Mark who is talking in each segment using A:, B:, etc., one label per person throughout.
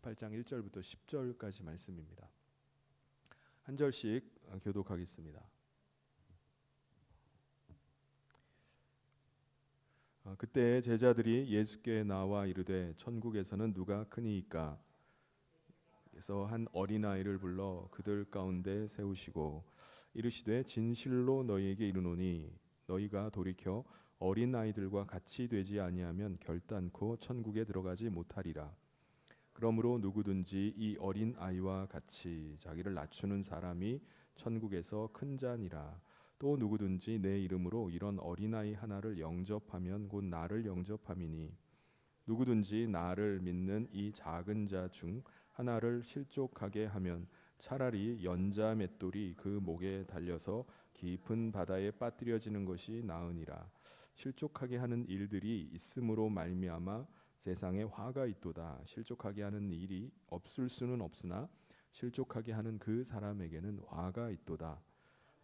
A: 18장 1절부터 10절까지 말씀입니다. 한 절씩 교독하겠습니다. 그때 제자들이 예수께 나와 이르되 천국에서는 누가 크니이까? 그래서 한 어린아이를 불러 그들 가운데 세우시고 이르시되 진실로 너희에게 이르노니 너희가 돌이켜 어린아이들과 같이 되지 아니하면 결단코 천국에 들어가지 못하리라. 그러므로 누구든지 이 어린아이와 같이 자기를 낮추는 사람이 천국에서 큰 자니라. 또 누구든지 내 이름으로 이런 어린아이 하나를 영접하면 곧 나를 영접함이니 누구든지 나를 믿는 이 작은 자 중 하나를 실족하게 하면 차라리 연자 맷돌이 그 목에 달려서 깊은 바다에 빠뜨려지는 것이 나으니라. 실족하게 하는 일들이 있음으로 말미암아 세상에 화가 있도다. 실족하게 하는 일이 없을 수는 없으나 실족하게 하는 그 사람에게는 화가 있도다.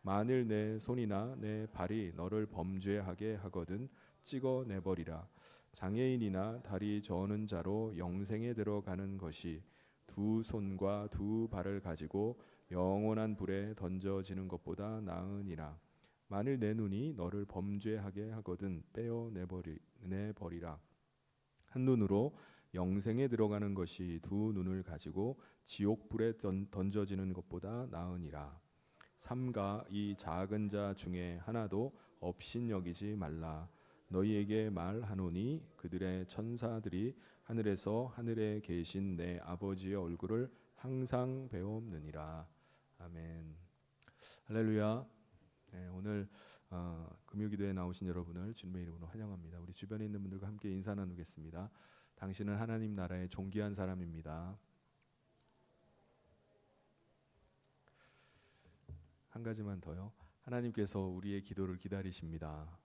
A: 만일 내 손이나 내 발이 너를 범죄하게 하거든 찍어내버리라. 장애인이나 다리 저는 자로 영생에 들어가는 것이 두 손과 두 발을 가지고 영원한 불에 던져지는 것보다 나으니라. 만일 내 눈이 너를 범죄하게 하거든 떼어내버리라. 한 눈으로 영생에 들어가는 것이 두 눈을 가지고 지옥불에 던져지는 것보다 나으니라. 삼가 이 작은 자 중에 하나도 업신여기지 말라. 너희에게 말하노니 그들의 천사들이 하늘에서 하늘에 계신 내 아버지의 얼굴을 항상 배옵느니라. 아멘. 할렐루야. 네, 오늘 금요기도에 나오신 여러분을 주님의 이름으로 환영합니다. 우리 주변에 있는 분들과 함께 인사 나누겠습니다. 당신은 하나님 나라의 존귀한 사람입니다. 한 가지만 더요. 하나님께서 우리의 기도를 기다리십니다.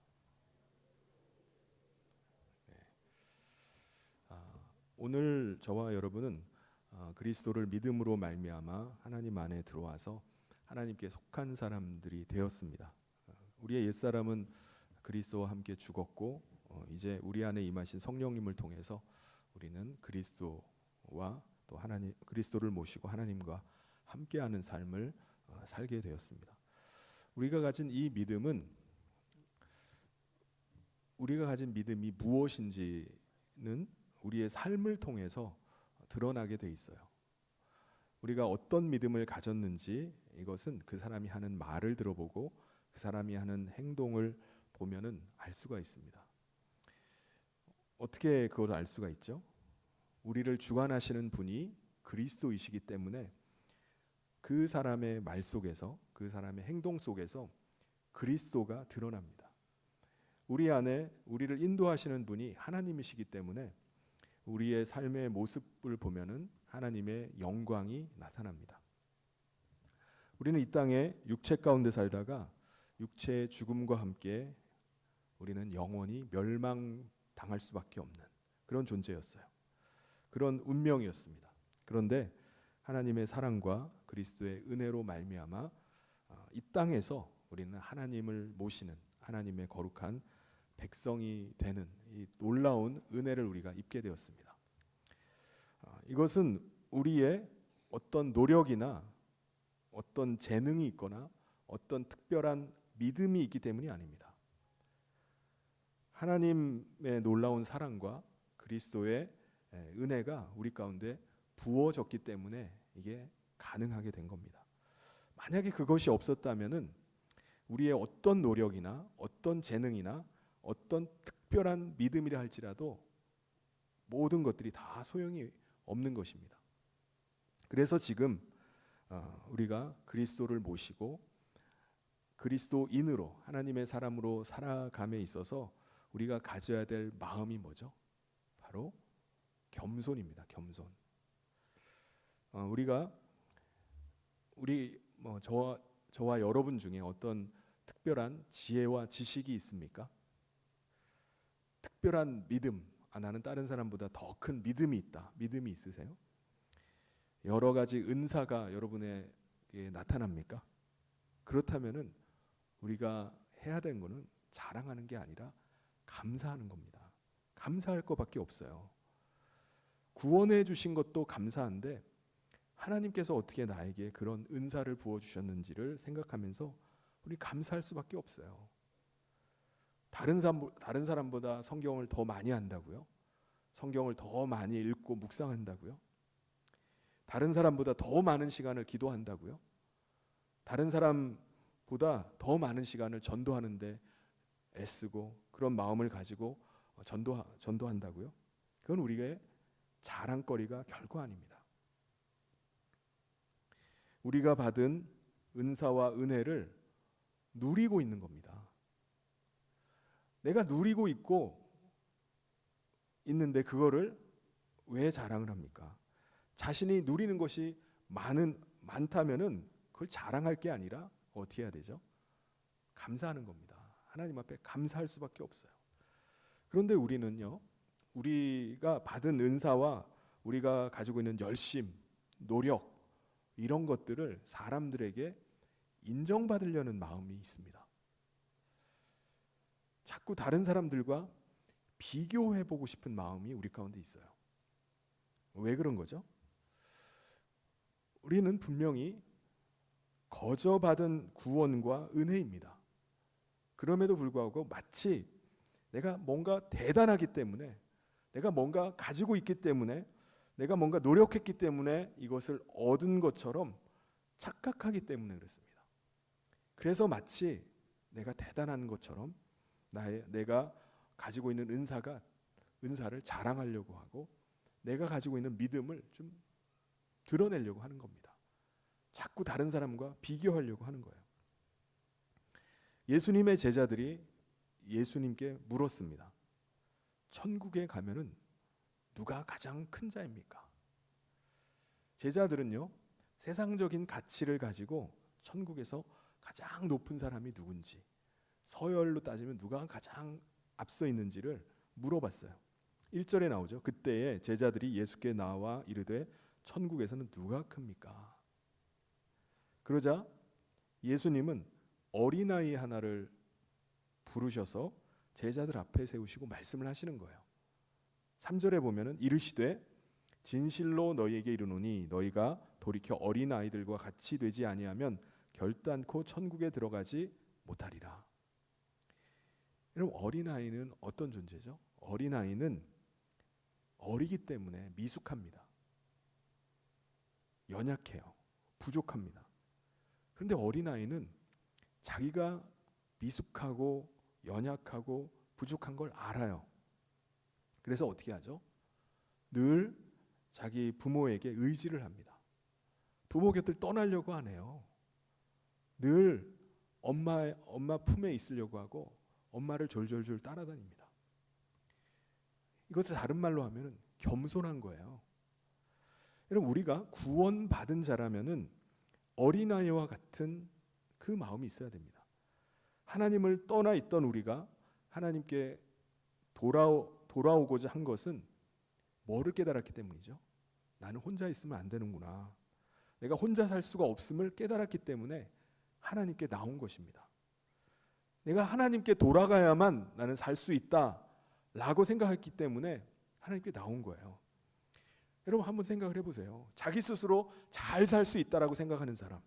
A: 네. 오늘 저와 여러분은 그리스도를 믿음으로 말미암아 하나님 안에 들어와서 하나님께 속한 사람들이 되었습니다. 우리의 옛사람은 그리스도와 함께 죽었고 이제 우리 안에 임하신 성령님을 통해서 우리는 그리스도와 또 하나님 그리스도를 모시고 하나님과 함께하는 삶을 살게 되었습니다. 우리가 가진 믿음이 무엇인지는 우리의 삶을 통해서 드러나게 돼 있어요. 우리가 어떤 믿음을 가졌는지 이것은 그 사람이 하는 말을 들어보고 그 사람이 하는 행동을 보면은 알 수가 있습니다. 어떻게 그걸 알 수가 있죠? 우리를 주관하시는 분이 그리스도이시기 때문에 그 사람의 말 속에서 그 사람의 행동 속에서 그리스도가 드러납니다. 우리 안에 우리를 인도하시는 분이 하나님이시기 때문에 우리의 삶의 모습을 보면은 하나님의 영광이 나타납니다. 우리는 이 땅에 육체 가운데 살다가 육체의 죽음과 함께 우리는 영원히 멸망당할 수밖에 없는 그런 존재였어요. 그런 운명이었습니다. 그런데 하나님의 사랑과 그리스도의 은혜로 말미암아 이 땅에서 우리는 하나님을 모시는 하나님의 거룩한 백성이 되는 이 놀라운 은혜를 우리가 입게 되었습니다. 이것은 우리의 어떤 노력이나 어떤 재능이 있거나 어떤 특별한 믿음이 있기 때문이 아닙니다. 하나님의 놀라운 사랑과 그리스도의 은혜가 우리 가운데 부어졌기 때문에 이게 가능하게 된 겁니다. 만약에 그것이 없었다면은 우리의 어떤 노력이나 어떤 재능이나 어떤 특별한 믿음이라 할지라도 모든 것들이 다 소용이 없는 것입니다. 그래서 지금 우리가 그리스도를 모시고 그리스도인으로 하나님의 사람으로 살아감에 있어서 우리가 가져야 될 마음이 뭐죠? 바로 겸손입니다. 겸손. 저와 여러분 중에 어떤 특별한 지혜와 지식이 있습니까? 특별한 믿음, 나는 다른 사람보다 더 큰 믿음이 있다. 믿음이 있으세요? 여러 가지 은사가 여러분에게 나타납니까? 그렇다면은 우리가 해야 되는 거는 자랑하는 게 아니라 감사하는 겁니다. 감사할 것밖에 없어요. 구원해 주신 것도 감사한데 하나님께서 어떻게 나에게 그런 은사를 부어주셨는지를 생각하면서 우리 감사할 수밖에 없어요. 다른 사람보다 성경을 더 많이 한다고요? 성경을 더 많이 읽고 묵상한다고요? 다른 사람보다 더 많은 시간을 기도한다고요? 다른 사람보다 더 많은 시간을 전도하는데 애쓰고 그런 마음을 가지고 전도한다고요? 그건 우리의 자랑거리가 결코 아닙니다. 우리가 받은 은사와 은혜를 누리고 있는 겁니다. 내가 누리고 있는데 그거를 왜 자랑을 합니까? 자신이 누리는 것이 많다면은 그걸 자랑할 게 아니라 어떻게 해야 되죠? 감사하는 겁니다. 하나님 앞에 감사할 수밖에 없어요. 그런데 우리는요, 우리가 받은 은사와 우리가 가지고 있는 열심, 노력 이런 것들을 사람들에게 인정받으려는 마음이 있습니다. 자꾸 다른 사람들과 비교해보고 싶은 마음이 우리 가운데 있어요. 왜 그런 거죠? 우리는 분명히 거저받은 구원과 은혜입니다. 그럼에도 불구하고 마치 내가 뭔가 대단하기 때문에, 내가 뭔가 가지고 있기 때문에, 내가 뭔가 노력했기 때문에 이것을 얻은 것처럼 착각하기 때문에 그렇습니다. 그래서 마치 내가 대단한 것처럼 내가 가지고 있는 은사를 자랑하려고 하고 내가 가지고 있는 믿음을 좀 드러내려고 하는 겁니다. 자꾸 다른 사람과 비교하려고 하는 거예요. 예수님의 제자들이 예수님께 물었습니다. 천국에 가면은 누가 가장 큰 자입니까? 제자들은요, 세상적인 가치를 가지고 천국에서 가장 높은 사람이 누군지, 서열로 따지면 누가 가장 앞서 있는지를 물어봤어요. 1절에 나오죠. 그때에 제자들이 예수께 나와 이르되 천국에서는 누가 큽니까? 그러자 예수님은 어린아이 하나를 부르셔서 제자들 앞에 세우시고 말씀을 하시는 거예요. 3절에 보면은 이르시되 진실로 너희에게 이르노니 너희가 돌이켜 어린아이들과 같이 되지 아니하면 결단코 천국에 들어가지 못하리라. 여러분, 어린아이는 어떤 존재죠? 어린아이는 어리기 때문에 미숙합니다. 연약해요. 부족합니다. 그런데 어린아이는 자기가 미숙하고 연약하고 부족한 걸 알아요. 그래서 어떻게 하죠? 늘 자기 부모에게 의지를 합니다. 부모 곁을 떠나려고 안 해요. 늘 엄마 품에 있으려고 하고 엄마를 졸졸졸 따라다닙니다. 이것을 다른 말로 하면 겸손한 거예요. 여러분, 우리가 구원받은 자라면은 어린아이와 같은 그 마음이 있어야 됩니다. 하나님을 떠나 있던 우리가 하나님께 돌아오고자 한 것은 뭐를 깨달았기 때문이죠? 나는 혼자 있으면 안 되는구나. 내가 혼자 살 수가 없음을 깨달았기 때문에 하나님께 나온 것입니다. 내가 하나님께 돌아가야만 나는 살 수 있다라고 생각했기 때문에 하나님께 나온 거예요. 여러분, 한번 생각을 해보세요. 자기 스스로 잘 살 수 있다라고 생각하는 사람,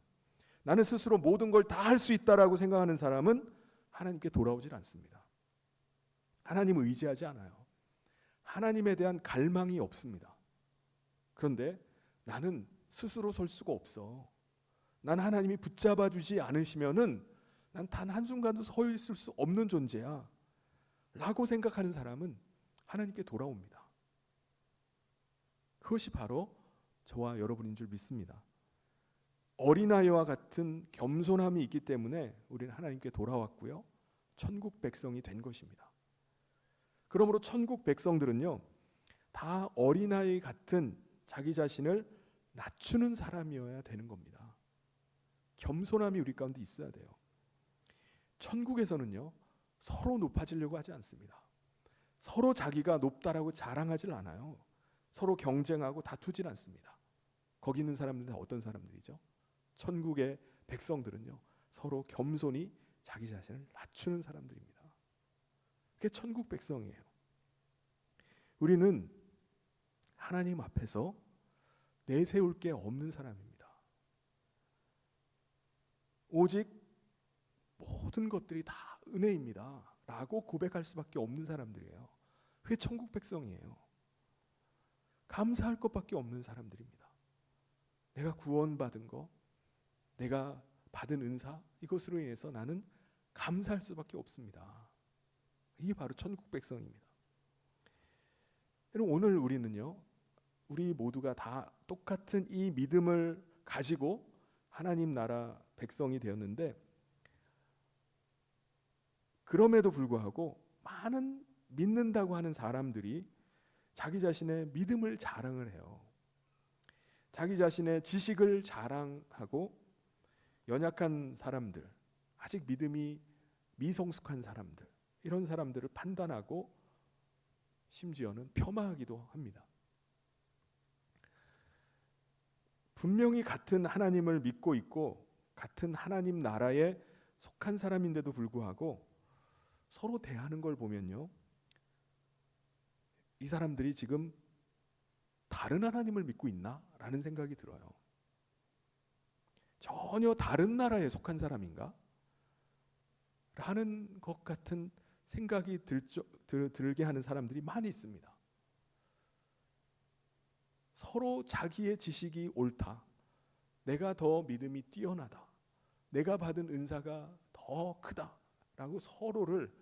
A: 나는 스스로 모든 걸 다 할 수 있다라고 생각하는 사람은 하나님께 돌아오질 않습니다. 하나님을 의지하지 않아요. 하나님에 대한 갈망이 없습니다. 그런데 나는 스스로 설 수가 없어. 난 하나님이 붙잡아 주지 않으시면은 난 단 한순간도 서 있을 수 없는 존재야 라고 생각하는 사람은 하나님께 돌아옵니다. 그것이 바로 저와 여러분인 줄 믿습니다. 어린아이와 같은 겸손함이 있기 때문에 우리는 하나님께 돌아왔고요, 천국 백성이 된 것입니다. 그러므로 천국 백성들은요, 다 어린아이 같은 자기 자신을 낮추는 사람이어야 되는 겁니다. 겸손함이 우리 가운데 있어야 돼요. 천국에서는요, 서로 높아지려고 하지 않습니다. 서로 자기가 높다라고 자랑하질 않아요. 서로 경쟁하고 다투질 않습니다. 거기 있는 사람들은 어떤 사람들이죠? 천국의 백성들은요, 서로 겸손히 자기 자신을 낮추는 사람들입니다. 그게 천국 백성이에요. 우리는 하나님 앞에서 내세울 게 없는 사람입니다. 오직 모든 것들이 다 은혜입니다 라고 고백할 수밖에 없는 사람들이에요. 그게 천국 백성이에요. 감사할 것밖에 없는 사람들입니다. 내가 구원받은 거, 내가 받은 은사, 이것으로 인해서 나는 감사할 수밖에 없습니다. 이게 바로 천국 백성입니다. 여러분, 오늘 우리는요, 우리 모두가 다 똑같은 이 믿음을 가지고 하나님 나라 백성이 되었는데, 그럼에도 불구하고 많은 믿는다고 하는 사람들이 자기 자신의 믿음을 자랑을 해요. 자기 자신의 지식을 자랑하고 연약한 사람들, 아직 믿음이 미성숙한 사람들, 이런 사람들을 판단하고 심지어는 폄하하기도 합니다. 분명히 같은 하나님을 믿고 있고 같은 하나님 나라에 속한 사람인데도 불구하고 서로 대하는 걸 보면요, 이 사람들이 지금 다른 하나님을 믿고 있나? 라는 생각이 들어요. 전혀 다른 나라에 속한 사람인가? 라는 것 같은 생각이 들게 하는 사람들이 많이 있습니다. 서로 자기의 지식이 옳다, 내가 더 믿음이 뛰어나다, 내가 받은 은사가 더 크다 라고 서로를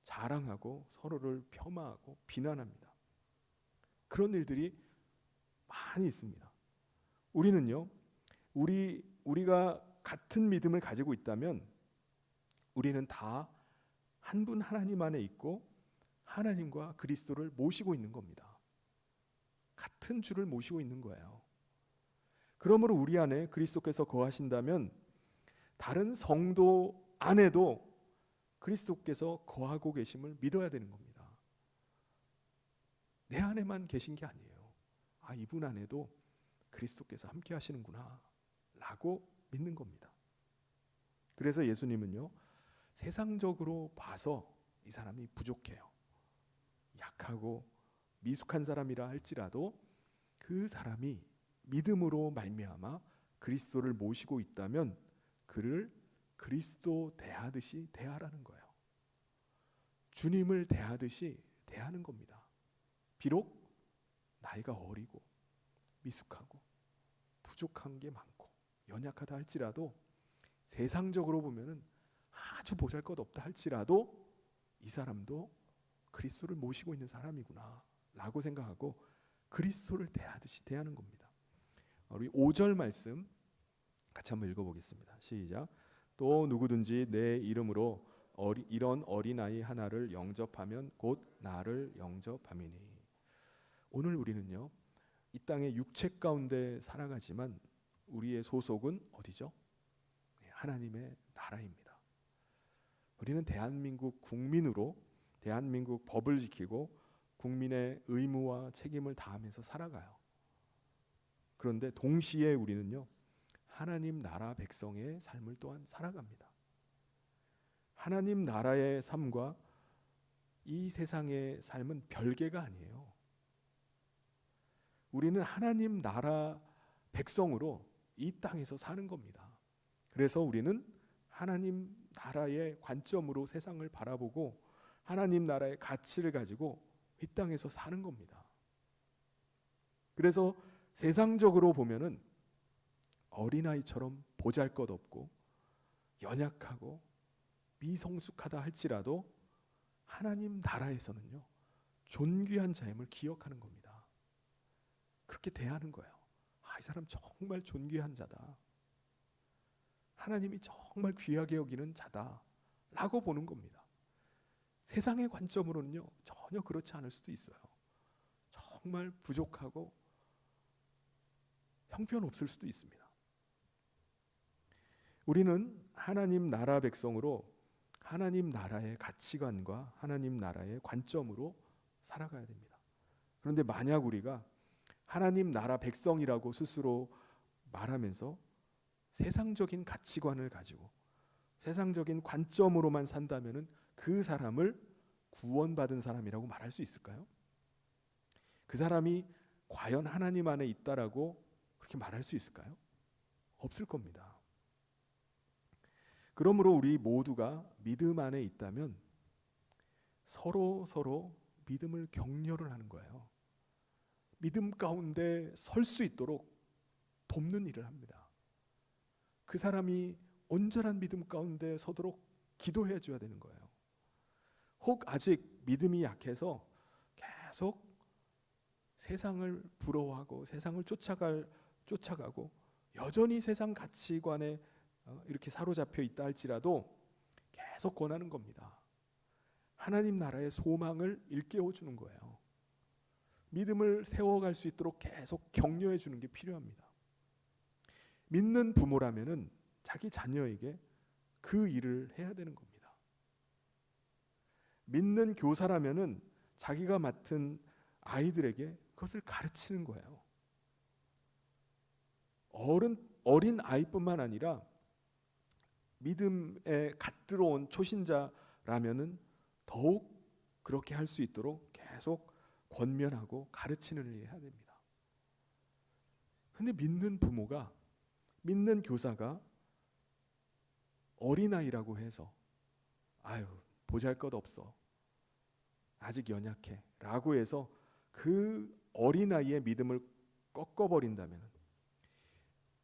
A: 자랑하고 서로를 폄하하고 비난합니다. 그런 일들이 많이 있습니다. 우리는요, 우리가 같은 믿음을 가지고 있다면 우리는 다 한 분 하나님 안에 있고 하나님과 그리스도를 모시고 있는 겁니다. 같은 주를 모시고 있는 거예요. 그러므로 우리 안에 그리스도께서 거하신다면 다른 성도 안에도 그리스도께서 거하고 계심을 믿어야 되는 겁니다. 내 안에만 계신 게 아니에요. 아, 이분 안에도 그리스도께서 함께 하시는구나 라고 믿는 겁니다. 그래서 예수님은요, 세상적으로 봐서 이 사람이 부족해요, 약하고 미숙한 사람이라 할지라도 그 사람이 믿음으로 말미암아 그리스도를 모시고 있다면 그를 그리스도 대하듯이 대하라는 거예요. 주님을 대하듯이 대하는 겁니다. 비록 나이가 어리고 미숙하고 부족한 게 많고 연약하다 할지라도, 세상적으로 보면은 아주 보잘것없다 할지라도 이 사람도 그리스도를 모시고 있는 사람이구나 라고 생각하고 그리스도를 대하듯이 대하는 겁니다. 우리 5절 말씀 같이 한번 읽어보겠습니다. 시작. 또 누구든지 내 이름으로 이런 어린아이 하나를 영접하면 곧 나를 영접함이니. 오늘 우리는요, 이 땅의 육체 가운데 살아가지만 우리의 소속은 어디죠? 하나님의 나라입니다. 우리는 대한민국 국민으로 대한민국 법을 지키고 국민의 의무와 책임을 다하면서 살아가요. 그런데 동시에 우리는요, 하나님 나라 백성의 삶을 또한 살아갑니다. 하나님 나라의 삶과 이 세상의 삶은 별개가 아니에요. 우리는 하나님 나라 백성으로 이 땅에서 사는 겁니다. 그래서 우리는 하나님 나라의 관점으로 세상을 바라보고 하나님 나라의 가치를 가지고 이 땅에서 사는 겁니다. 그래서 세상적으로 보면은 어린아이처럼 보잘것없고 연약하고 미성숙하다 할지라도 하나님 나라에서는요, 존귀한 자임을 기억하는 겁니다. 그렇게 대하는 거예요. 아, 이 사람 정말 존귀한 자다, 하나님이 정말 귀하게 여기는 자다 라고 보는 겁니다. 세상의 관점으로는요, 전혀 그렇지 않을 수도 있어요. 정말 부족하고 형편없을 수도 있습니다. 우리는 하나님 나라 백성으로 하나님 나라의 가치관과 하나님 나라의 관점으로 살아가야 됩니다. 그런데 만약 우리가 하나님 나라 백성이라고 스스로 말하면서 세상적인 가치관을 가지고 세상적인 관점으로만 산다면 그 사람을 구원받은 사람이라고 말할 수 있을까요? 그 사람이 과연 하나님 안에 있다라고 그렇게 말할 수 있을까요? 없을 겁니다. 그러므로 우리 모두가 믿음 안에 있다면 서로 믿음을 격려를 하는 거예요. 믿음 가운데 설 수 있도록 돕는 일을 합니다. 그 사람이 온전한 믿음 가운데 서도록 기도해 줘야 되는 거예요. 혹 아직 믿음이 약해서 계속 세상을 부러워하고 세상을 쫓아가고 여전히 세상 가치관에 이렇게 사로잡혀 있다 할지라도 계속 권하는 겁니다. 하나님 나라의 소망을 일깨워 주는 거예요. 믿음을 세워갈 수 있도록 계속 격려해 주는 게 필요합니다. 믿는 부모라면은 자기 자녀에게 그 일을 해야 되는 겁니다. 믿는 교사라면은 자기가 맡은 아이들에게 그것을 가르치는 거예요. 어린 아이뿐만 아니라 믿음에 갓 들어온 초신자라면은 더욱 그렇게 할 수 있도록 계속 권면하고 가르치는 일을 해야 됩니다. 근데 믿는 부모가, 믿는 교사가 어린아이라고 해서 아유 보잘것없어, 아직 연약해 라고 해서 그 어린아이의 믿음을 꺾어버린다면,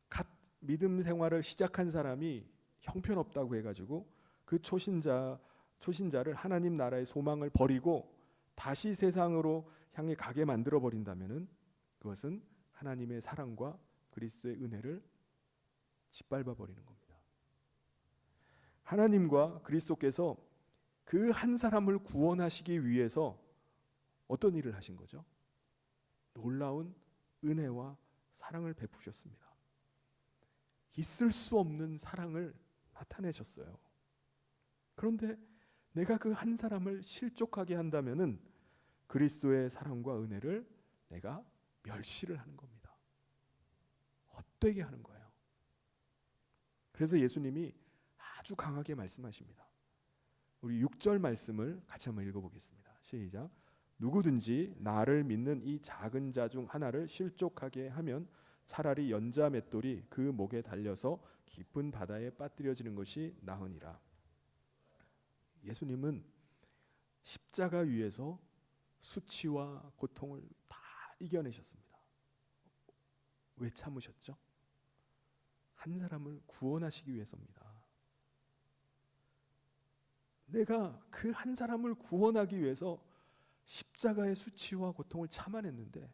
A: 갓 믿음 생활을 시작한 사람이 형편없다고 해가지고 그 초신자를 하나님 나라의 소망을 버리고 다시 세상으로 향해 가게 만들어 버린다면 그것은 하나님의 사랑과 그리스도의 은혜를 짓밟아 버리는 겁니다. 하나님과 그리스도께서 그 한 사람을 구원하시기 위해서 어떤 일을 하신 거죠? 놀라운 은혜와 사랑을 베푸셨습니다. 있을 수 없는 사랑을 나타내셨어요. 그런데 내가 그 한 사람을 실족하게 한다면은 그리스도의 사랑과 은혜를 내가 멸시를 하는 겁니다. 헛되게 하는 거예요. 그래서 예수님이 아주 강하게 말씀하십니다. 우리 6절 말씀을 같이 한번 읽어보겠습니다. 시작. 누구든지 나를 믿는 이 작은 자 중 하나를 실족하게 하면 차라리 연자 맷돌이 그 목에 달려서 깊은 바다에 빠뜨려지는 것이 나으니라. 예수님은 십자가 위에서 수치와 고통을 다 이겨내셨습니다. 왜 참으셨죠? 한 사람을 구원하시기 위해서입니다. 내가 그 한 사람을 구원하기 위해서 십자가의 수치와 고통을 참아냈는데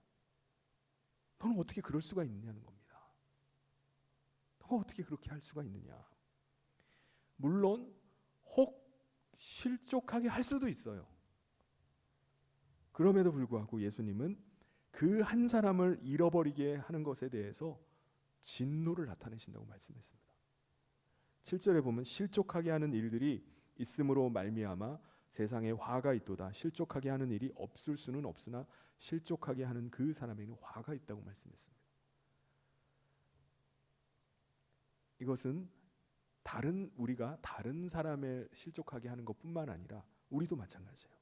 A: 너는 어떻게 그럴 수가 있느냐는 겁니다. 너가 어떻게 그렇게 할 수가 있느냐. 물론 혹 실족하게 할 수도 있어요. 그럼에도 불구하고 예수님은 그 한 사람을 잃어버리게 하는 것에 대해서 진노를 나타내신다고 말씀했습니다. 7절에 보면 실족하게 하는 일들이 있음으로 말미암아 세상에 화가 있도다. 실족하게 하는 일이 없을 수는 없으나 실족하게 하는 그 사람에게는 화가 있다고 말씀했습니다. 이것은 우리가 다른 사람을 실족하게 하는 것뿐만 아니라 우리도 마찬가지예요.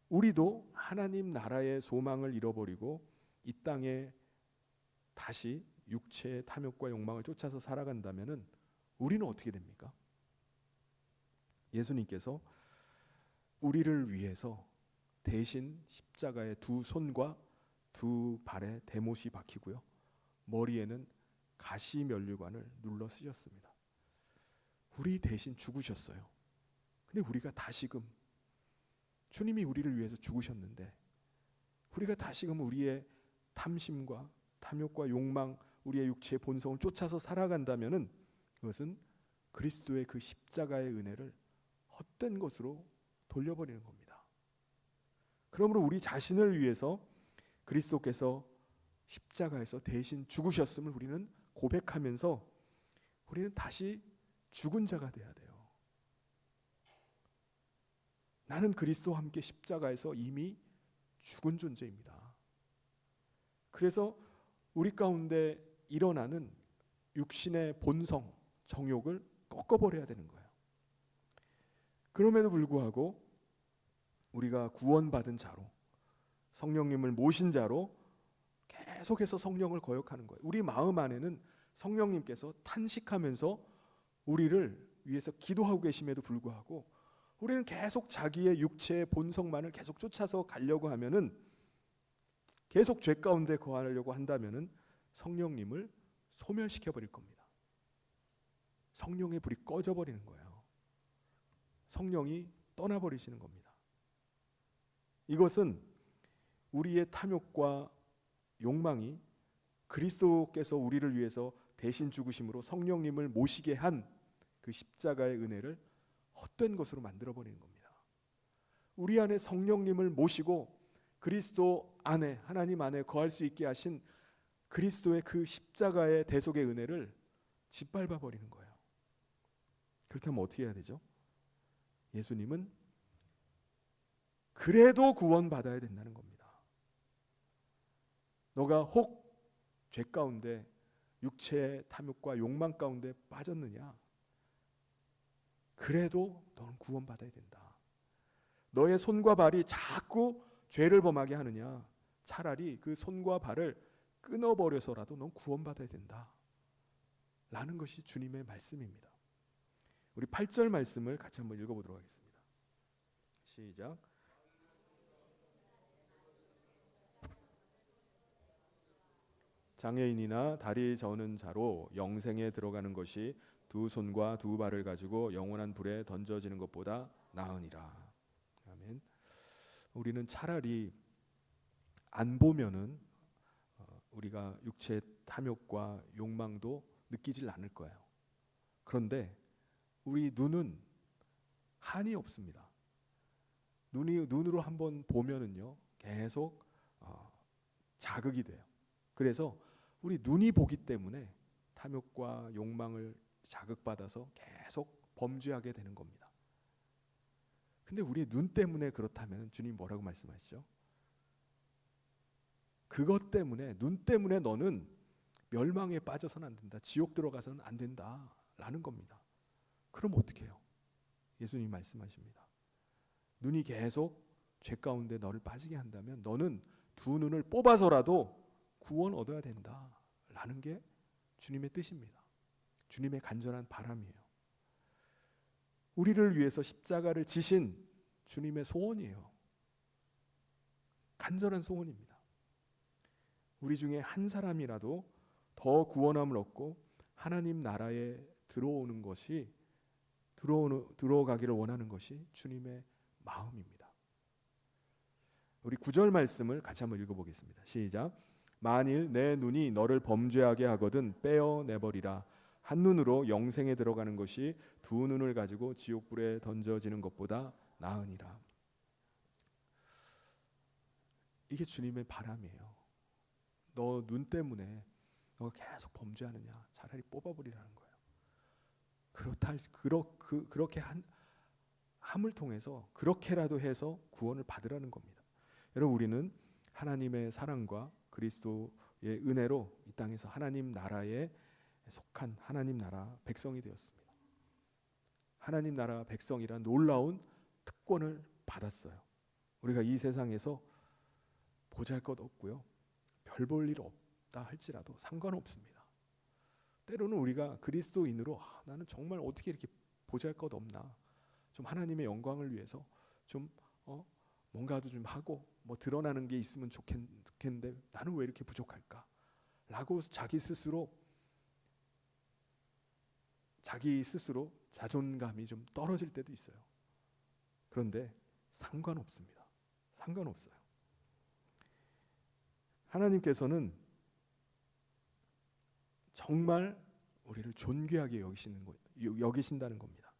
A: 우리도 하나님 나라의 소망을 잃어버리고 이 땅에 다시 육체의 탐욕과 욕망을 쫓아서 살아간다면은 우리는 어떻게 됩니까? 예수님께서 우리를 위해서 대신 십자가에 두 손과 두 발에 대못이 박히고요, 머리에는 가시면류관을 눌러 쓰셨습니다. 우리 대신 죽으셨어요. 근데 우리가 다시금 주님이 우리를 위해서 죽으셨는데 우리가 다시금 우리의 탐심과 탐욕과 욕망, 우리의 육체의 본성을 쫓아서 살아간다면은 그것은 그리스도의 그 십자가의 은혜를 헛된 것으로 돌려버리는 겁니다. 그러므로 우리 자신을 위해서 그리스도께서 십자가에서 대신 죽으셨음을 우리는 고백하면서 우리는 다시 죽은 자가 돼야 돼요. 나는 그리스도와 함께 십자가에서 이미 죽은 존재입니다. 그래서 우리 가운데 일어나는 육신의 본성, 정욕을 꺾어버려야 되는 거예요. 그럼에도 불구하고 우리가 구원받은 자로, 성령님을 모신 자로 계속해서 성령을 거역하는 거예요. 우리 마음 안에는 성령님께서 탄식하면서 우리를 위해서 기도하고 계심에도 불구하고 우리는 계속 자기의 육체의 본성만을 계속 쫓아서 가려고 하면은, 계속 죄 가운데 거하려고 한다면은 성령님을 소멸시켜 버릴 겁니다. 성령의 불이 꺼져 버리는 거예요. 성령이 떠나버리시는 겁니다. 이것은 우리의 탐욕과 욕망이 그리스도께서 우리를 위해서 대신 죽으심으로 성령님을 모시게 한 그 십자가의 은혜를 헛된 것으로 만들어버리는 겁니다. 우리 안에 성령님을 모시고 그리스도 안에, 하나님 안에 거할 수 있게 하신 그리스도의 그 십자가의 대속의 은혜를 짓밟아 버리는 거예요. 그렇다면 어떻게 해야 되죠? 예수님은 그래도 구원받아야 된다는 겁니다. 너가 혹 죄 가운데, 육체의 탐욕과 욕망 가운데 빠졌느냐? 그래도 너는 구원받아야 된다. 너의 손과 발이 자꾸 죄를 범하게 하느냐? 차라리 그 손과 발을 끊어버려서라도 넌 구원받아야 된다 라는 것이 주님의 말씀입니다. 우리 8절 말씀을 같이 한번 읽어보도록 하겠습니다. 시작. 장애인이나 다리 저는 자로 영생에 들어가는 것이 두 손과 두 발을 가지고 영원한 불에 던져지는 것보다 나으니라. 아멘. 우리는 차라리 안 보면은 우리가 육체의 탐욕과 욕망도 느끼질 않을 거예요. 그런데 우리 눈은 한이 없습니다. 눈으로 한번 보면은요, 계속 자극이 돼요. 그래서 우리 눈이 보기 때문에 탐욕과 욕망을 자극받아서 계속 범죄하게 되는 겁니다. 근데 우리 눈 때문에 그렇다면 주님 뭐라고 말씀하시죠? 그것 때문에, 눈 때문에 너는 멸망에 빠져서는 안 된다, 지옥 들어가서는 안 된다 라는 겁니다. 그럼 어떻게 해요? 예수님이 말씀하십니다. 눈이 계속 죄 가운데 너를 빠지게 한다면 너는 두 눈을 뽑아서라도 구원 얻어야 된다 라는 게 주님의 뜻입니다. 주님의 간절한 바람이에요. 우리를 위해서 십자가를 지신 주님의 소원이에요. 간절한 소원입니다. 우리 중에 한 사람이라도 더 구원함을 얻고 하나님 나라에 들어오는 것이, 들어가기를 원하는 것이 주님의 마음입니다. 우리 9절 말씀을 같이 한번 읽어보겠습니다. 시작. 만일 내 눈이 너를 범죄하게 하거든 빼어내버리라. 한 눈으로 영생에 들어가는 것이 두 눈을 가지고 지옥불에 던져지는 것보다 나으니라. 이게 주님의 바람이에요. 너 눈 때문에 너가 계속 범죄하느냐? 차라리 뽑아버리라는 거예요. 그렇게 함을 통해서 그렇게라도 해서 구원을 받으라는 겁니다. 여러분, 우리는 하나님의 사랑과 그리스도의 은혜로 이 땅에서 하나님 나라에 속한 하나님 나라 백성이 되었습니다. 하나님 나라 백성이란 놀라운 특권을 받았어요. 우리가 이 세상에서 보잘것 없고요, 별 볼 일 없다 할지라도 상관없습니다. 때로는 우리가 그리스도인으로 나는 정말 어떻게 이렇게 보잘것 없나, 좀 하나님의 영광을 위해서 좀 뭔가도 좀 하고 뭐 드러나는 게 있으면 좋겠는데 나는 왜 이렇게 부족할까 라고 자기 스스로 자존감이 좀 떨어질 때도 있어요. 그런데 상관없습니다. 상관없어요. 하나님께서는 정말 우리를 존귀하게 여기신다는 겁니다.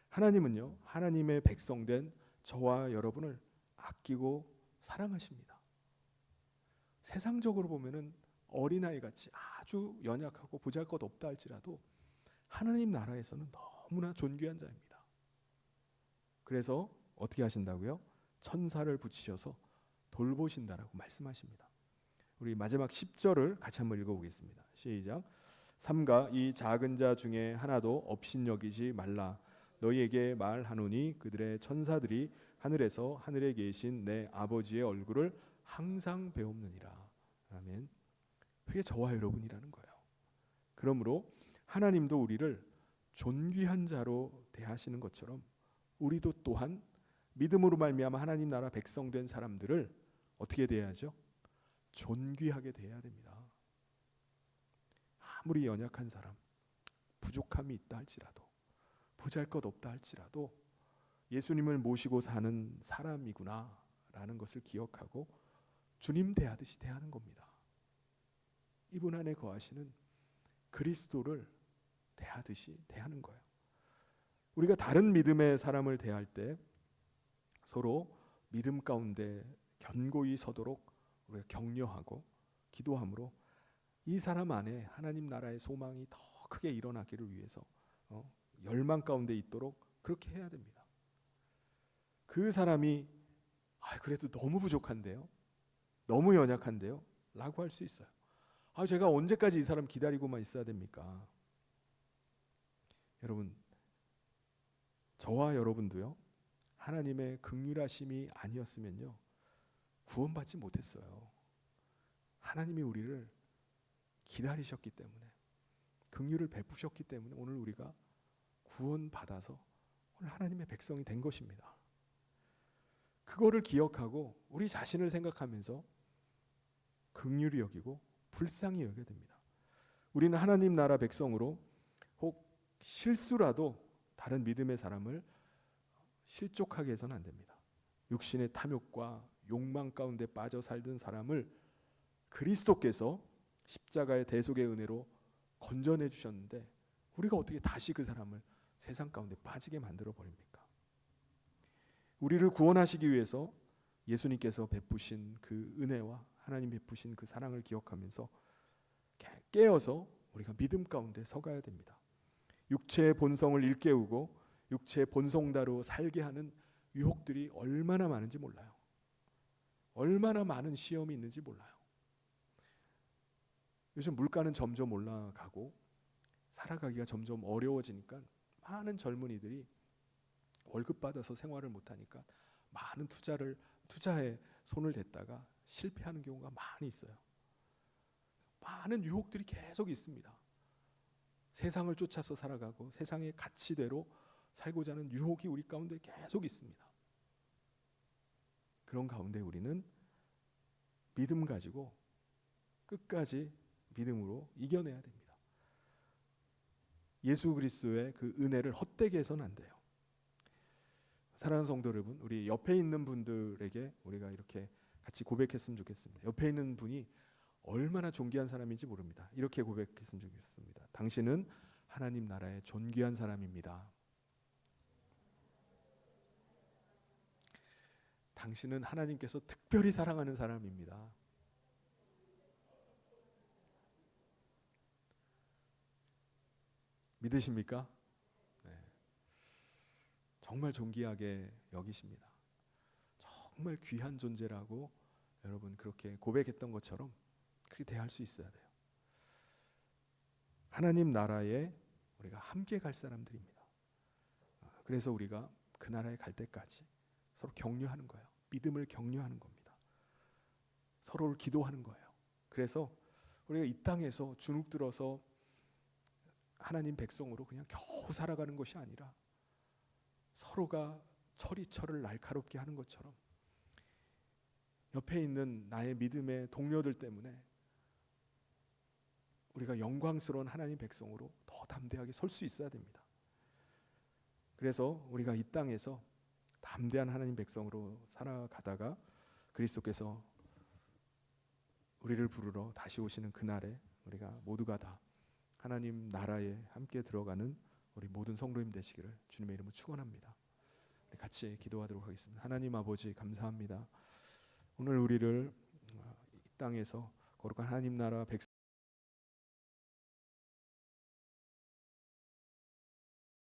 A: 하나님은요, 하나님의 백성된 저와 여러분을 아끼고 사랑하십니다. 세상적으로 보면은 어린아이 같이 아주 연약하고 보잘것 없다 할지라도 하나님 나라에서는 너무나 존귀한 자입니다. 그래서 어떻게 하신다고요? 천사를 붙이셔서 돌보신다라고 말씀하십니다. 우리 마지막 10절을 같이 한번 읽어보겠습니다. 시작. 삼가 이 작은 자 중에 하나도 업신여기지 말라. 너희에게 말하노니 그들의 천사들이 하늘에 계신 내 아버지의 얼굴을 항상 배옵느니라. 아멘. 그게 저와 여러분이라는 거예요. 그러므로 하나님도 우리를 존귀한 자로 대하시는 것처럼 우리도 또한 믿음으로 말미암아 하나님 나라 백성 된 사람들을 어떻게 대해야죠? 존귀하게 대해야 됩니다. 아무리 연약한 사람, 부족함이 있다 할지라도, 보잘것없다 할지라도 예수님을 모시고 사는 사람이구나 라는 것을 기억하고 주님 대하듯이 대하는 겁니다. 이분 안에 거하시는 그리스도를 대하듯이 대하는 거예요. 우리가 다른 믿음의 사람을 대할 때 서로 믿음 가운데 견고히 서도록 우리가 격려하고 기도함으로 이 사람 안에 하나님 나라의 소망이 더 크게 일어나기를 위해서 열망 가운데 있도록 그렇게 해야 됩니다. 그 사람이 그래도 너무 부족한데요, 너무 연약한데요 라고 할 수 있어요. 제가 언제까지 이 사람 기다리고만 있어야 됩니까? 여러분, 저와 여러분도요, 하나님의 긍휼하심이 아니었으면요 구원받지 못했어요. 하나님이 우리를 기다리셨기 때문에, 긍휼을 베푸셨기 때문에 오늘 우리가 구원받아서 오늘 하나님의 백성이 된 것입니다. 그거를 기억하고 우리 자신을 생각하면서 긍휼히 여기고 불쌍히 여겨야 됩니다. 우리는 하나님 나라 백성으로 혹 실수라도 다른 믿음의 사람을 실족하게 해서는 안 됩니다. 육신의 탐욕과 욕망 가운데 빠져 살던 사람을 그리스도께서 십자가의 대속의 은혜로 건져내 주셨는데 우리가 어떻게 다시 그 사람을 세상 가운데 빠지게 만들어 버립니까? 우리를 구원하시기 위해서 예수님께서 베푸신 그 은혜와 하나님 베푸신 그 사랑을 기억하면서 깨어서 우리가 믿음 가운데 서가야 됩니다. 육체의 본성을 일깨우고 육체의 본성대로 살게 하는 유혹들이 얼마나 많은지 몰라요. 얼마나 많은 시험이 있는지 몰라요. 요즘 물가는 점점 올라가고 살아가기가 점점 어려워지니까 많은 젊은이들이 월급 받아서 생활을 못하니까 많은 투자에 손을 댔다가 실패하는 경우가 많이 있어요. 많은 유혹들이 계속 있습니다. 세상을 쫓아서 살아가고 세상의 가치대로 살고자 하는 유혹이 우리 가운데 계속 있습니다. 그런 가운데 우리는 믿음 가지고 끝까지 믿음으로 이겨내야 됩니다. 예수 그리스도의 그 은혜를 헛되게 해서는 안 돼요. 사랑하는 성도 여러분, 우리 옆에 있는 분들에게 우리가 이렇게 같이 고백했으면 좋겠습니다. 옆에 있는 분이 얼마나 존귀한 사람인지 모릅니다. 이렇게 고백했으면 좋겠습니다. 당신은 하나님 나라의 존귀한 사람입니다. 당신은 하나님께서 특별히 사랑하는 사람입니다. 믿으십니까? 네. 정말 존귀하게 여기십니다. 정말 귀한 존재라고 여러분 그렇게 고백했던 것처럼 그렇게 대할 수 있어야 돼요. 하나님 나라에 우리가 함께 갈 사람들입니다. 그래서 우리가 그 나라에 갈 때까지 서로 격려하는 거예요. 믿음을 격려하는 겁니다. 서로를 기도하는 거예요. 그래서 우리가 이 땅에서 주눅들어서 하나님 백성으로 그냥 겨우 살아가는 것이 아니라 서로가 철이 날카롭게 하는 것처럼 옆에 있는 나의 믿음의 동료들 때문에 우리가 영광스러운 하나님 백성으로 더 담대하게 설 수 있어야 됩니다. 그래서 우리가 이 땅에서 담대한 하나님 백성으로 살아가다가 그리스도께서 우리를 부르러 다시 오시는 그날에 우리가 모두가 다 하나님 나라에 함께 들어가는 우리 모든 성도님 되시기를 주님의 이름으로 축원합니다. 같이 기도하도록 하겠습니다. 하나님 아버지 감사합니다. 오늘 우리를 이 땅에서 거룩한 하나님 나라 백성